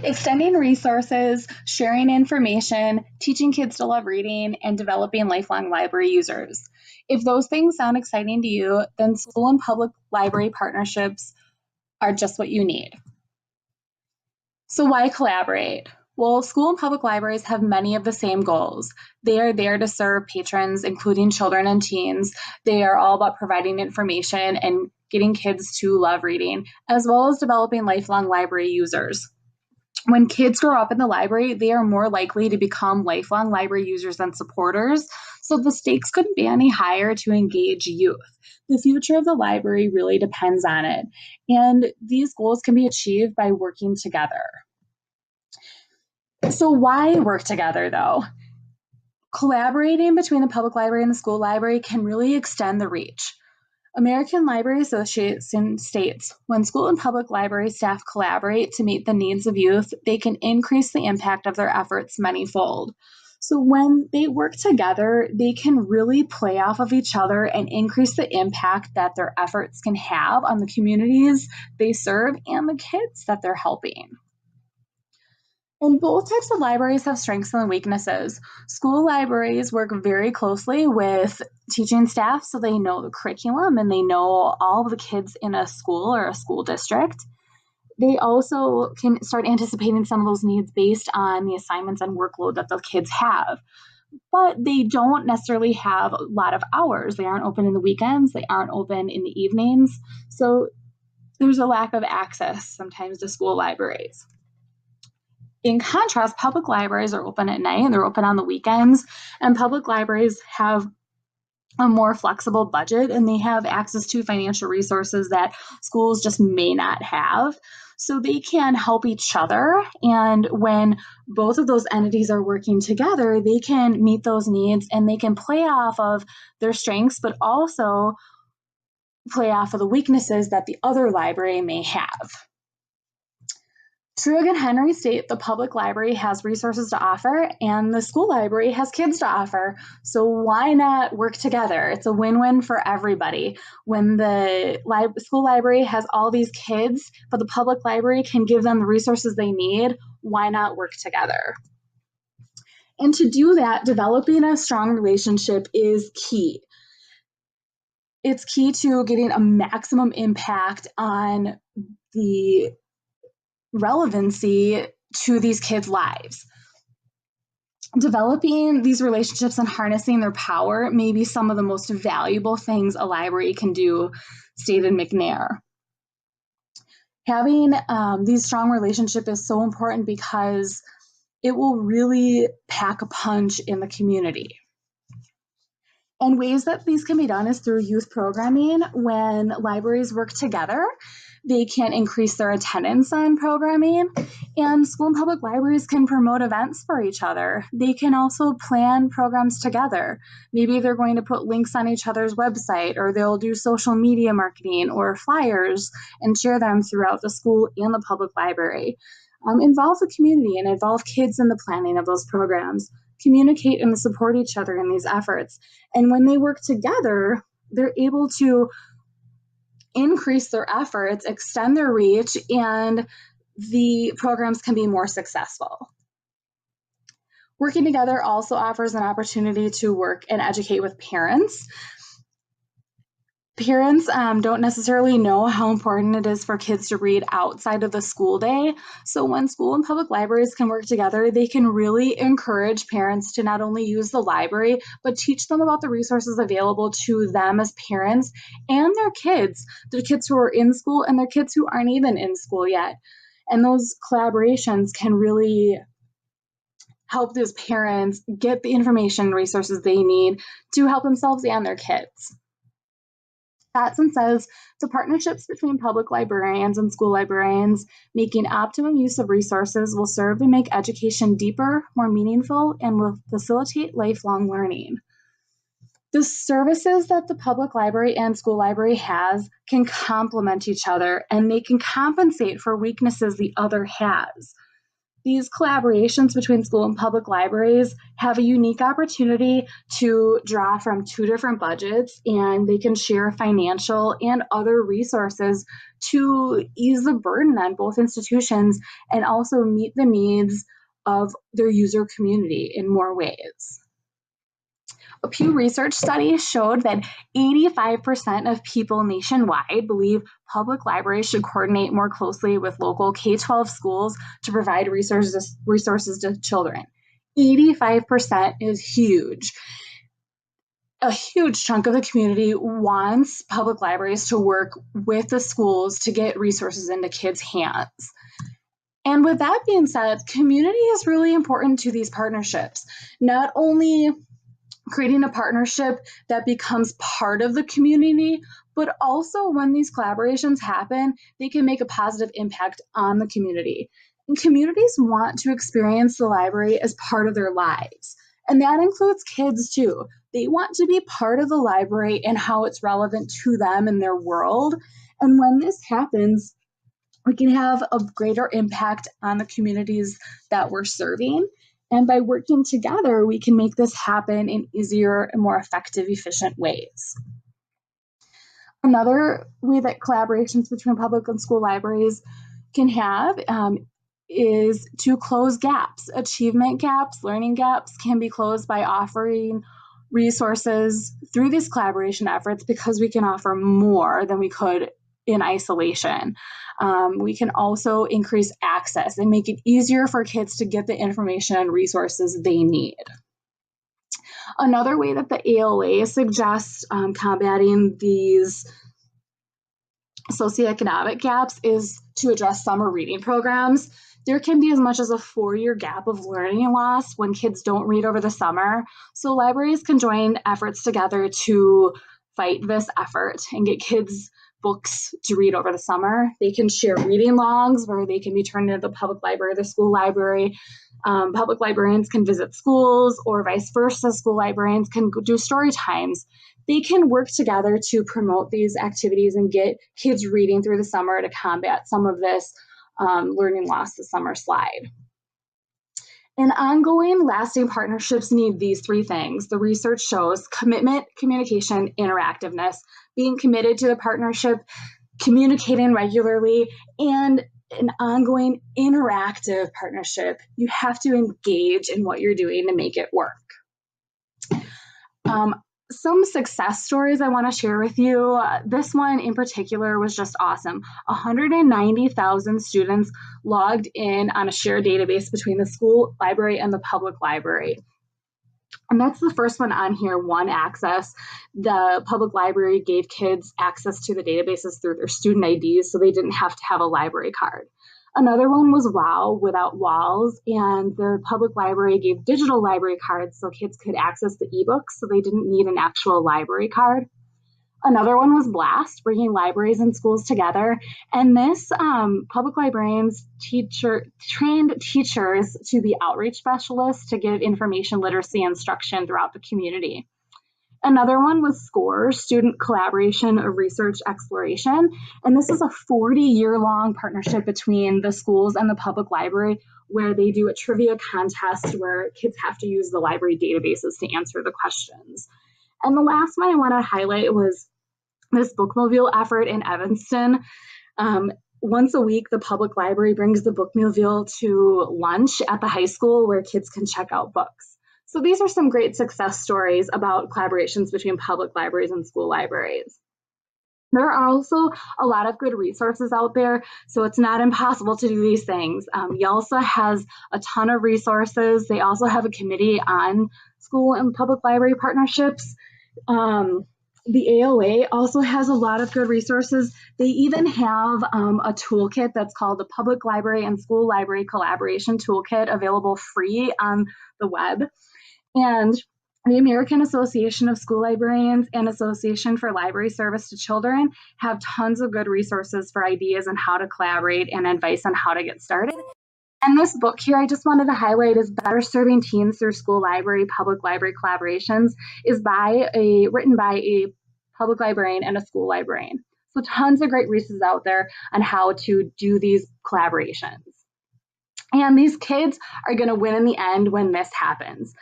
Extending resources, sharing information, teaching kids to love reading, and developing lifelong library users. If those things sound exciting to you, then school and public library partnerships are just what you need. So why collaborate? Well, school and public libraries have many of the same goals. They are there to serve patrons, including children and teens. They are all about providing information and getting kids to love reading, as well as developing lifelong library users. When kids grow up in the library, they are more likely to become lifelong library users than supporters, so the stakes couldn't be any higher to engage youth. The future of the library really depends on it, and these goals can be achieved by working together. So why work together, though? Collaborating between the public library and the school library can really extend the reach. American Library Association states, when school and public library staff collaborate to meet the needs of youth, they can increase the impact of their efforts manyfold. So when they work together, they can really play off of each other and increase the impact that their efforts can have on the communities they serve and the kids that they're helping. And both types of libraries have strengths and weaknesses. School libraries work very closely with teaching staff, so they know the curriculum and they know all of the kids in a school or a school district. They also can start anticipating some of those needs based on the assignments and workload that the kids have. But they don't necessarily have a lot of hours. They aren't open in the weekends, they aren't open in the evenings. So there's a lack of access sometimes to school libraries. In contrast, public libraries are open at night and they're open on the weekends, and public libraries have a more flexible budget and they have access to financial resources that schools just may not have. So they can help each other, and when both of those entities are working together, they can meet those needs and they can play off of their strengths, but also play off of the weaknesses that the other library may have. Truog and Henry state the public library has resources to offer and the school library has kids to offer. So why not work together? It's a win-win for everybody. When the school library has all these kids, but the public library can give them the resources they need, why not work together? And to do that, developing a strong relationship is key. It's key to getting a maximum impact on the relevancy to these kids' lives. Developing these relationships and harnessing their power may be some of the most valuable things a library can do, stated McNair. Having these strong relationships is so important because it will really pack a punch in the community. And ways that these can be done is through youth programming. When libraries work together, they can increase their attendance on programming, and school and public libraries can promote events for each other. They can also plan programs together. Maybe they're going to put links on each other's website, or they'll do social media marketing or flyers and share them throughout the school and the public library. Involve the community and involve kids in the planning of those programs. Communicate and support each other in these efforts. And when they work together, they're able to increase their efforts, extend their reach, and the programs can be more successful. Working together also offers an opportunity to work and educate with parents. Parents don't necessarily know how important it is for kids to read outside of the school day. So when school and public libraries can work together, they can really encourage parents to not only use the library, but teach them about the resources available to them as parents and their kids who are in school and their kids who aren't even in school yet. And those collaborations can really help those parents get the information and resources they need to help themselves and their kids. Batson says the partnerships between public librarians and school librarians making optimum use of resources will serve to make education deeper, more meaningful, and will facilitate lifelong learning. The services that the public library and school library has can complement each other, and they can compensate for weaknesses the other has. These collaborations between school and public libraries have a unique opportunity to draw from two different budgets, and they can share financial and other resources to ease the burden on both institutions and also meet the needs of their user community in more ways. A Pew Research study showed that 85% of people nationwide believe public libraries should coordinate more closely with local K-12 schools to provide resources to children. 85% is huge. A huge chunk of the community wants public libraries to work with the schools to get resources into kids' hands. And with that being said, community is really important to these partnerships. Not only creating a partnership that becomes part of the community, but also when these collaborations happen, they can make a positive impact on the community. And communities want to experience the library as part of their lives. And that includes kids too. They want to be part of the library and how it's relevant to them and their world. And when this happens, we can have a greater impact on the communities that we're serving. And by working together, we can make this happen in easier and more effective, efficient ways. Another way that collaborations between public and school libraries can have is to close gaps. Achievement gaps, learning gaps can be closed by offering resources through these collaboration efforts because we can offer more than we could in isolation. We can also increase access and make it easier for kids to get the information and resources they need. Another way that the ALA suggests combating these socioeconomic gaps is to address summer reading programs. There can be as much as a 4-year gap of learning loss when kids don't read over the summer. So libraries can join efforts together to fight this effort and get kids books to read over the summer. They can share reading logs where they can be turned into the public library or the school library. Public librarians can visit schools, or vice versa. School librarians can do story times. They can work together to promote these activities and get kids reading through the summer to combat some of this learning loss the summer slide. And ongoing, lasting partnerships need these three things. The research shows commitment, communication, interactiveness, being committed to the partnership, communicating regularly, and an ongoing interactive partnership. You have to engage in what you're doing to make it work. Some success stories I want to share with you. This one in particular was just awesome. 190,000 students logged in on a shared database between the school library and the public library. And that's the first one on here, One Access. The public library gave kids access to the databases through their student IDs, so they didn't have to have a library card. Another one was WOW, Without Walls, and the public library gave digital library cards so kids could access the ebooks, so they didn't need an actual library card. Another one was BLAST, bringing libraries and schools together, and this public librarians trained teachers to be outreach specialists to give information literacy instruction throughout the community. Another one was SCORE, Student Collaboration of Research Exploration. And this is a 40-year-long partnership between the schools and the public library where they do a trivia contest where kids have to use the library databases to answer the questions. And the last one I want to highlight was this bookmobile effort in Evanston. Once a week, the public library brings the bookmobile to lunch at the high school where kids can check out books. So these are some great success stories about collaborations between public libraries and school libraries. There are also a lot of good resources out there, so it's not impossible to do these things. YALSA has a ton of resources. They also have a committee on school and public library partnerships. The ALA also has a lot of good resources. They even have a toolkit that's called the Public Library and School Library Collaboration Toolkit available free on the web. And the American Association of School Librarians and Association for Library Service to Children have tons of good resources for ideas on how to collaborate and advice on how to get started. And this book here I just wanted to highlight is Better Serving Teens Through School Library, Public Library Collaborations, is written by a public librarian and a school librarian. So tons of great resources out there on how to do these collaborations. And these kids are going to win in the end when this happens.